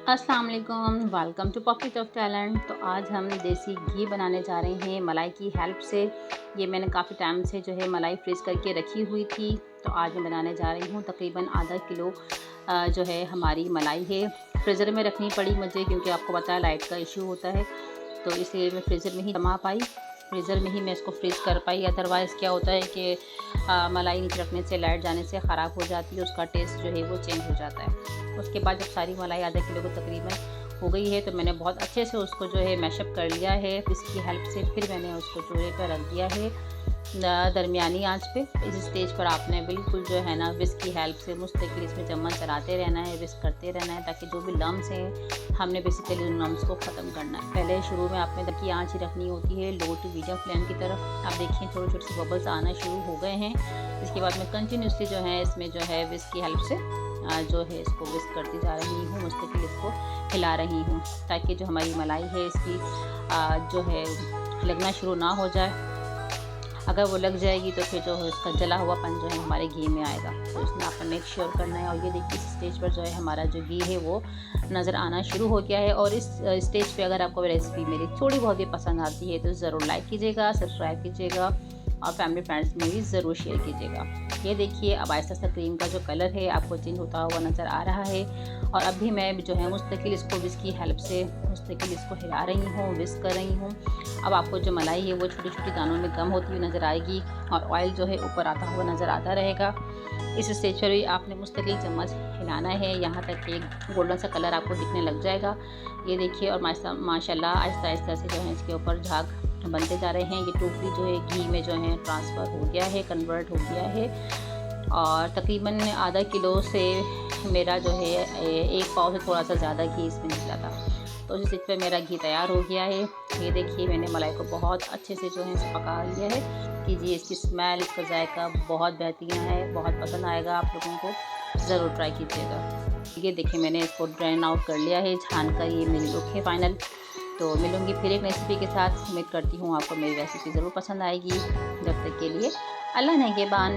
अस्सलाम वालेकुम, welcome to pocket of talent. तो आज हम देसी घी बनाने जा रहे हैं मलाई की हेल्प से। ये मैंने काफ़ी टाइम से जो है मलाई फ्रीज़ करके रखी हुई थी, तो आज मैं बनाने जा रही हूँ। तकरीबन आधा किलो जो है हमारी मलाई है। फ्रीज़र में रखनी पड़ी मुझे क्योंकि आपको पता है लाइट का इशू होता है, तो इसलिए मैं फ्रीज़र में ही जमा पाई, फ्रीज़र में ही मैं इसको फ्रीज़ कर पाई। अदरवाइज़ क्या होता है कि मलाई नीचे रखने से, लाइट जाने से ख़राब हो जाती है, उसका टेस्ट जो है वो चेंज हो जाता है। उसके बाद जब सारी मलाई आधा किलो को तकरीबन हो गई है, तो मैंने बहुत अच्छे से उसको जो है मैशअप कर लिया है इसकी हेल्प से। फिर मैंने उसको चूल्हे पर रख दिया है दरमियानी आंच पे। इस स्टेज पर आपने बिल्कुल जो है ना विस्क की हेल्प से मुस्तकिल इसमें चम्मच चलाते रहना है, विस्क करते रहना है, ताकि जो भी लम्स हैं हमने बेसिकली उन लम्स को ख़त्म करना है। पहले शुरू में आपने की आंच ही रखनी होती है लो टू मीडियम फ्लेम की तरफ। आप देखिए छोटे छोटे से बबल्स आना शुरू हो गए हैं। इसके बाद मैं कंटिन्यूसली जो है इसमें जो है विस्क की हेल्प से जो है इसको विस्क करती जा रही हूँ, मुस्तकिल इसको हिला रही हूँ, ताकि जो हमारी मलाई है इसकी जो है लगना शुरू ना हो जाए। अगर वो लग जाएगी तो फिर जो है इसका जला हुआपन जो है हमारे घी में आएगा, तो इसमें आपने मेक श्योर करना है। और ये देखिए इस स्टेज पर जो है हमारा जो घी है वो नज़र आना शुरू हो गया है। और इस स्टेज पे अगर आपको रेसिपी मेरी थोड़ी बहुत भी पसंद आती है तो ज़रूर लाइक कीजिएगा, सब्सक्राइब कीजिएगा और फैमिली फ्रेंड्स में भी ज़रूर शेयर कीजिएगा। ये देखिए अब आहिस्ता आहिस्ता क्रीम का जो कलर है आपको चेंज होता हुआ नज़र आ रहा है। और अभी मैं जो है मुस्तकिल इसको विस्क की हेल्प से मुस्तकिल इसको हिला रही हूँ, विस्क कर रही हूँ। अब आपको जो मलाई है वो छोटी छोटी दानों में कम होती हुई नज़र आएगी और ऑयल जो है ऊपर आता हुआ नज़र आता रहेगा। इस स्टेज पर भी आपने मुस्तकिल चम्मच हिलाना है यहाँ तक कि एक गोल्डन सा कलर आपको दिखने लग जाएगा। ये देखिए और माशाल्लाह आहिस्ता आहिस्ता से जो है इसके ऊपर झाग बनते जा रहे हैं। ये टोटली जो है घी में जो है ट्रांसफ़र हो गया है, कन्वर्ट हो गया है। और तकरीबन आधा किलो से मेरा जो है एक पाव से थोड़ा सा ज़्यादा घी इसमें निकला था। तो इस स्टेज पे मेरा घी तैयार हो गया है। ये देखिए मैंने मलाई को बहुत अच्छे से जो है इसे पका लिया है कि जी इसकी स्मेल, इसका जायका बहुत बेहतरीन है, बहुत पसंद आएगा आप लोगों को, ज़रूर ट्राई कीजिएगा। ये देखिए मैंने इसको ड्रेन आउट कर लिया है छान कर। ये मेरी लुक है फाइनल। तो मिलूँगी फिर एक रेसिपी के साथ। उम्मीद करती हूँ आपको मेरी रेसिपी ज़रूर पसंद आएगी। जब तक के लिए अल्लाह निगहबान।